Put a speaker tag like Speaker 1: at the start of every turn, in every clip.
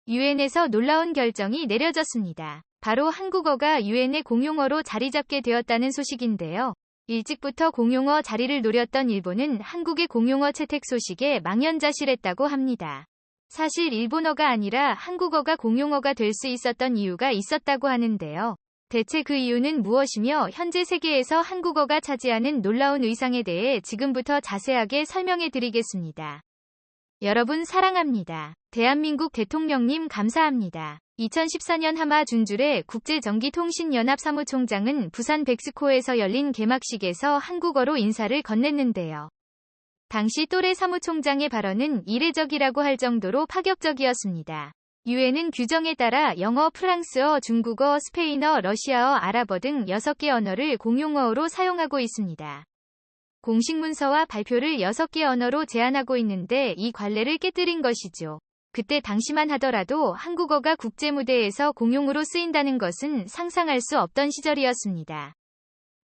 Speaker 1: 유엔에서 놀라운 결정이 내려졌습니다. 바로 한국어가 유엔의 공용어로 자리 잡게 되었다는 소식인데요. 일찍부터 공용어 자리를 노렸던 일본은 한국의 공용어 채택 소식에 망연자실했다고 합니다. 사실 일본어가 아니라 한국어가 공용어가 될 수 있었던 이유가 있었다고 하는데요. 대체 그 이유는 무엇이며 현재 세계에서 한국어가 차지하는 놀라운 위상에 대해 지금부터 자세하게 설명해 드리겠습니다. 여러분 사랑합니다. 대한민국 대통령님 감사합니다. 2014년 하마 준주레 국제전기통신연합 사무총장은 부산 백스코에서 열린 개막식에서 한국어로 인사를 건넸는데요. 당시 또래 사무총장의 발언은 이례적이라고 할 정도로 파격적이었습니다. 유엔은 규정에 따라 영어, 프랑스어, 중국어, 스페인어, 러시아어, 아랍어 등 6개 언어를 공용어로 사용하고 있습니다. 공식 문서와 발표를 6개 언어로 제한하고 있는데 이 관례를 깨뜨린 것이죠. 그때 당시만 하더라도 한국어가 국제무대에서 공용으로 쓰인다는 것은 상상할 수 없던 시절이었습니다.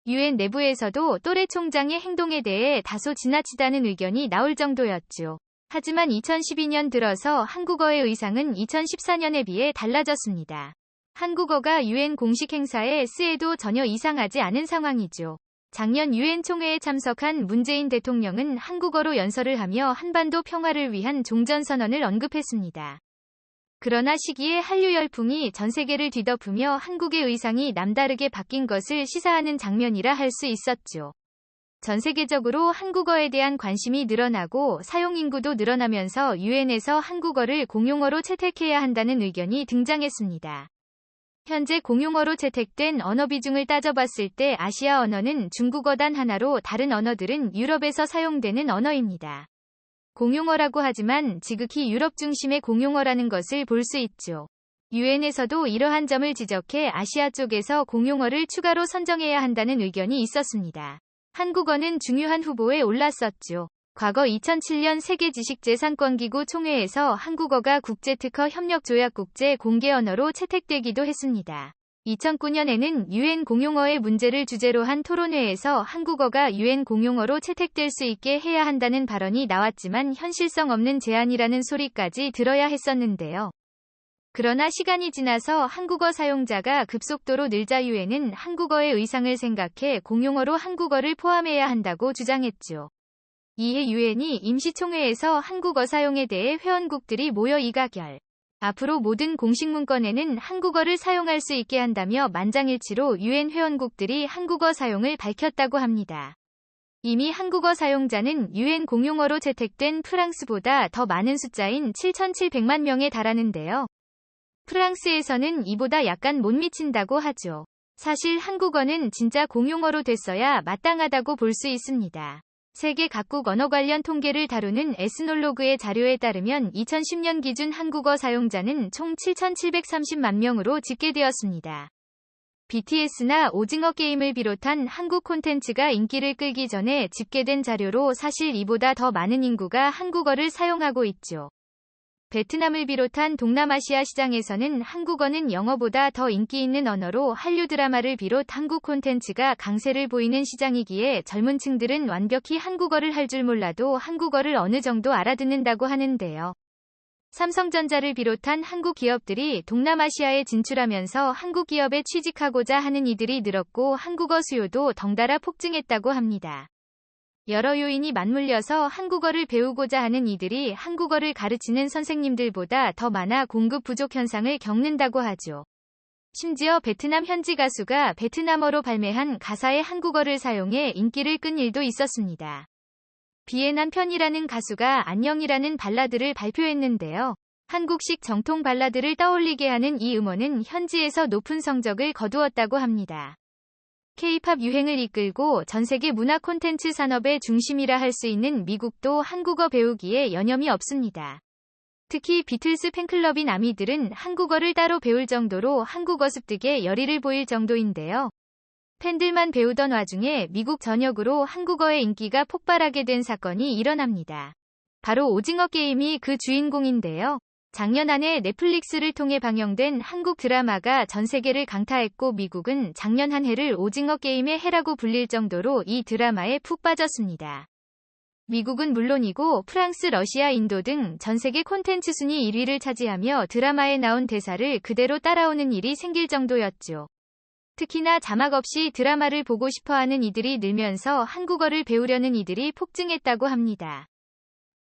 Speaker 1: 유엔 내부에서도 또래 총장의 행동에 대해 다소 지나치다는 의견이 나올 정도였죠. 하지만 2012년 들어서 한국어의 의상은 2014년에 비해 달라졌습니다. 한국어가 유엔 공식 행사에 쓰여도 전혀 이상하지 않은 상황이죠. 작년 유엔 총회에 참석한 문재인 대통령은 한국어로 연설을 하며 한반도 평화를 위한 종전선언을 언급했습니다. 그러나 시기에 한류 열풍이 전 세계를 뒤덮으며 한국의 의상이 남다르게 바뀐 것을 시사하는 장면이라 할 수 있었죠. 전 세계적으로 한국어에 대한 관심이 늘어나고 사용 인구도 늘어나면서 유엔에서 한국어를 공용어로 채택해야 한다는 의견이 등장했습니다. 현재 공용어로 채택된 언어 비중을 따져봤을 때 아시아 언어는 중국어 단 하나로 다른 언어들은 유럽에서 사용되는 언어입니다. 공용어라고 하지만 지극히 유럽 중심의 공용어라는 것을 볼 수 있죠. 유엔에서도 이러한 점을 지적해 아시아 쪽에서 공용어를 추가로 선정해야 한다는 의견이 있었습니다. 한국어는 중요한 후보에 올랐었죠. 과거 2007년 세계지식재산권기구 총회에서 한국어가 국제특허협력조약국제 공개언어로 채택되기도 했습니다. 2009년에는 유엔 공용어의 문제를 주제로 한 토론회에서 한국어가 유엔 공용어로 채택될 수 있게 해야 한다는 발언이 나왔지만 현실성 없는 제안이라는 소리까지 들어야 했었는데요. 그러나 시간이 지나서 한국어 사용자가 급속도로 늘자 유엔은 한국어의 의상을 생각해 공용어로 한국어를 포함해야 한다고 주장했죠. 이에 유엔이 임시총회에서 한국어 사용에 대해 회원국들이 모여 의가결. 앞으로 모든 공식 문건에는 한국어를 사용할 수 있게 한다며 만장일치로 유엔 회원국들이 한국어 사용을 밝혔다고 합니다. 이미 한국어 사용자는 유엔 공용어로 채택된 프랑스보다 더 많은 숫자인 7,700만 명에 달하는데요. 프랑스에서는 이보다 약간 못 미친다고 하죠. 사실 한국어는 진짜 공용어로 됐어야 마땅하다고 볼 수 있습니다. 세계 각국 언어 관련 통계를 다루는 에스놀로그의 자료에 따르면 2010년 기준 한국어 사용자는 총 7,730만 명으로 집계되었습니다. BTS나 오징어 게임을 비롯한 한국 콘텐츠가 인기를 끌기 전에 집계된 자료로 사실 이보다 더 많은 인구가 한국어를 사용하고 있죠. 베트남을 비롯한 동남아시아 시장에서는 한국어는 영어보다 더 인기 있는 언어로 한류 드라마를 비롯 한국 콘텐츠가 강세를 보이는 시장이기에 젊은 층들은 완벽히 한국어를 할 줄 몰라도 한국어를 어느 정도 알아듣는다고 하는데요. 삼성전자를 비롯한 한국 기업들이 동남아시아에 진출하면서 한국 기업에 취직하고자 하는 이들이 늘었고 한국어 수요도 덩달아 폭증했다고 합니다. 여러 요인이 맞물려서 한국어를 배우고자 하는 이들이 한국어를 가르치는 선생님들보다 더 많아 공급 부족 현상을 겪는다고 하죠. 심지어 베트남 현지 가수가 베트남어로 발매한 가사에 한국어를 사용해 인기를 끈 일도 있었습니다. 비의 난 편이라는 가수가 안녕이라는 발라드를 발표했는데요. 한국식 정통 발라드를 떠올리게 하는 이 음원은 현지에서 높은 성적을 거두었다고 합니다. K-팝 유행을 이끌고 전 세계 문화 콘텐츠 산업의 중심이라 할 수 있는 미국도 한국어 배우기에 여념이 없습니다. 특히 비틀스 팬클럽인 아미들은 한국어를 따로 배울 정도로 한국어 습득에 열의를 보일 정도인데요. 팬들만 배우던 와중에 미국 전역으로 한국어의 인기가 폭발하게 된 사건이 일어납니다. 바로 오징어 게임이 그 주인공인데요. 작년 한 해 넷플릭스를 통해 방영된 한국 드라마가 전 세계를 강타했고 미국은 작년 한 해를 오징어 게임의 해라고 불릴 정도로 이 드라마에 푹 빠졌습니다. 미국은 물론이고 프랑스, 러시아, 인도 등 전 세계 콘텐츠 순위 1위를 차지하며 드라마에 나온 대사를 그대로 따라오는 일이 생길 정도였죠. 특히나 자막 없이 드라마를 보고 싶어하는 이들이 늘면서 한국어를 배우려는 이들이 폭증했다고 합니다.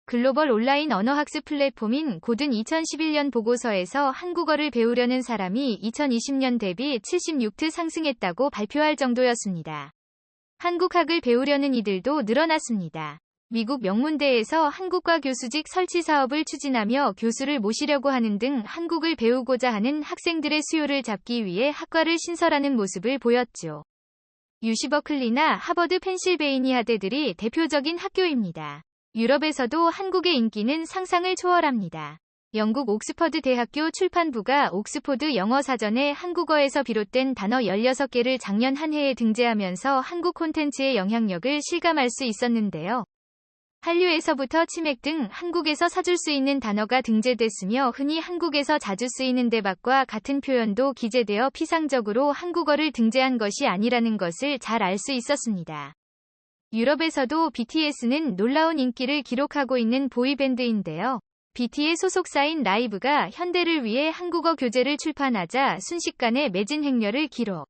Speaker 1: 글로벌 온라인 언어학습 플랫폼인 고든 2011년 보고서에서 한국어를 배우려는 사람이 2020년 대비 76트 상승했다고 발표할 정도였습니다. 한국학을 배우려는 이들도 늘어났습니다. 미국 명문대에서 한국과 교수직 설치 사업을 추진하며 교수를 모시려고 하는 등 한국을 배우고자 하는 학생들의 수요를 잡기 위해 학과를 신설하는 모습을 보였죠. UC 버클리나 하버드, 펜실베이니아대들이 대표적인 학교입니다. 유럽에서도 한국의 인기는 상상을 초월합니다. 영국 옥스퍼드 대학교 출판부가 옥스포드 영어사전에 한국어에서 비롯된 단어 16개를 작년 한 해에 등재하면서 한국 콘텐츠의 영향력을 실감할 수 있었는데요. 한류에서부터 치맥 등 한국에서 사줄 수 있는 단어가 등재됐으며 흔히 한국에서 자주 쓰이는 대박과 같은 표현도 기재되어 피상적으로 한국어를 등재한 것이 아니라는 것을 잘 알 수 있었습니다. 유럽에서도 BTS는 놀라운 인기를 기록하고 있는 보이밴드인데요. BT의 소속사인 라이브가 현대를 위해 한국어 교재를 출판하자 순식간에 매진 행렬을 기록.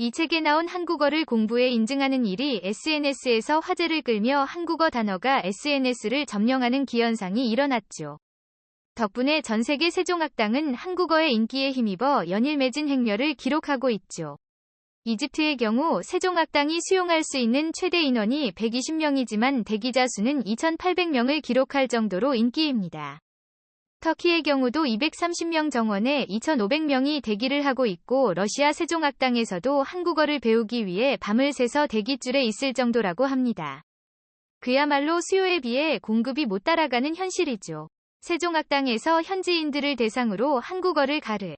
Speaker 1: 이 책에 나온 한국어를 공부해 인증하는 일이 SNS에서 화제를 끌며 한국어 단어가 SNS를 점령하는 기현상이 일어났죠. 덕분에 전 세계 세종학당은 한국어의 인기에 힘입어 연일 매진 행렬을 기록하고 있죠. 이집트의 경우 세종학당이 수용할 수 있는 최대 인원이 120명이지만 대기자 수는 2,800명을 기록할 정도로 인기입니다. 터키의 경우도 230명 정원에 2,500명이 대기를 하고 있고 러시아 세종학당에서도 한국어를 배우기 위해 밤을 새서 대기줄에 있을 정도라고 합니다. 그야말로 수요에 비해 공급이 못 따라가는 현실이죠. 세종학당에서 현지인들을 대상으로 한국어를 가르치는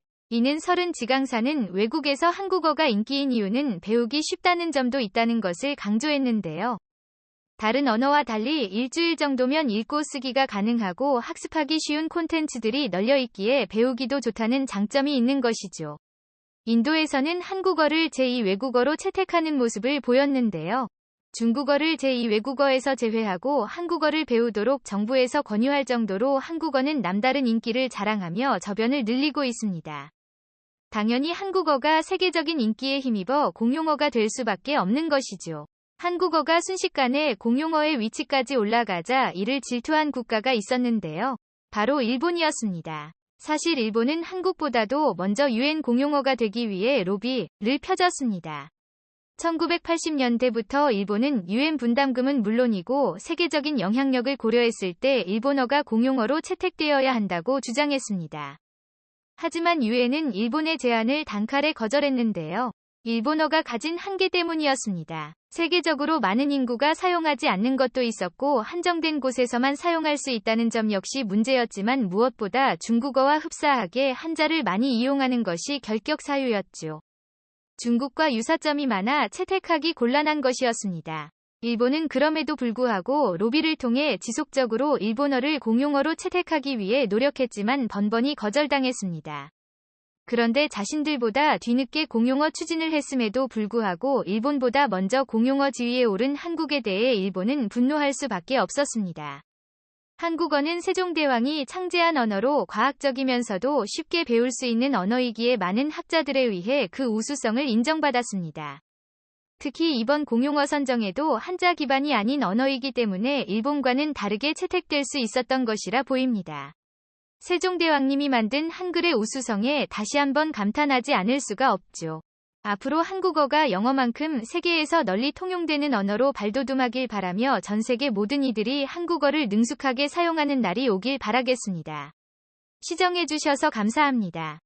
Speaker 1: 30지강사는 외국에서 한국어가 인기인 이유는 배우기 쉽다는 점도 있다는 것을 강조했는데요. 다른 언어와 달리 일주일 정도면 읽고 쓰기가 가능하고 학습하기 쉬운 콘텐츠들이 널려 있기에 배우기도 좋다는 장점이 있는 것이죠. 인도에서는 한국어를 제2 외국어로 채택하는 모습을 보였는데요. 중국어를 제2 외국어에서 제외하고 한국어를 배우도록 정부에서 권유할 정도로 한국어는 남다른 인기를 자랑하며 저변을 늘리고 있습니다. 당연히 한국어가 세계적인 인기에 힘입어 공용어가 될 수밖에 없는 것이죠. 한국어가 순식간에 공용어의 위치까지 올라가자 이를 질투한 국가가 있었는데요. 바로 일본이었습니다. 사실 일본은 한국보다도 먼저 UN 공용어가 되기 위해 로비를 펴졌습니다. 1980년대부터 일본은 UN 분담금은 물론이고 세계적인 영향력을 고려했을 때 일본어가 공용어로 채택되어야 한다고 주장했습니다. 하지만 UN은 일본의 제안을 단칼에 거절했는데요. 일본어가 가진 한계 때문이었습니다. 세계적으로 많은 인구가 사용하지 않는 것도 있었고 한정된 곳에서만 사용할 수 있다는 점 역시 문제였지만 무엇보다 중국어와 흡사하게 한자를 많이 이용하는 것이 결격 사유였죠. 중국과 유사점이 많아 채택하기 곤란한 것이었습니다. 일본은 그럼에도 불구하고 로비를 통해 지속적으로 일본어를 공용어로 채택하기 위해 노력했지만 번번이 거절당했습니다. 그런데 자신들보다 뒤늦게 공용어 추진을 했음에도 불구하고 일본보다 먼저 공용어 지위에 오른 한국에 대해 일본은 분노할 수밖에 없었습니다. 한국어는 세종대왕이 창제한 언어로 과학적이면서도 쉽게 배울 수 있는 언어이기에 많은 학자들에 의해 그 우수성을 인정받았습니다. 특히 이번 공용어 선정에도 한자 기반이 아닌 언어이기 때문에 일본과는 다르게 채택될 수 있었던 것이라 보입니다. 세종대왕님이 만든 한글의 우수성에 다시 한번 감탄하지 않을 수가 없죠. 앞으로 한국어가 영어만큼 세계에서 널리 통용되는 언어로 발돋움하길 바라며 전 세계 모든 이들이 한국어를 능숙하게 사용하는 날이 오길 바라겠습니다. 시청해주셔서 감사합니다.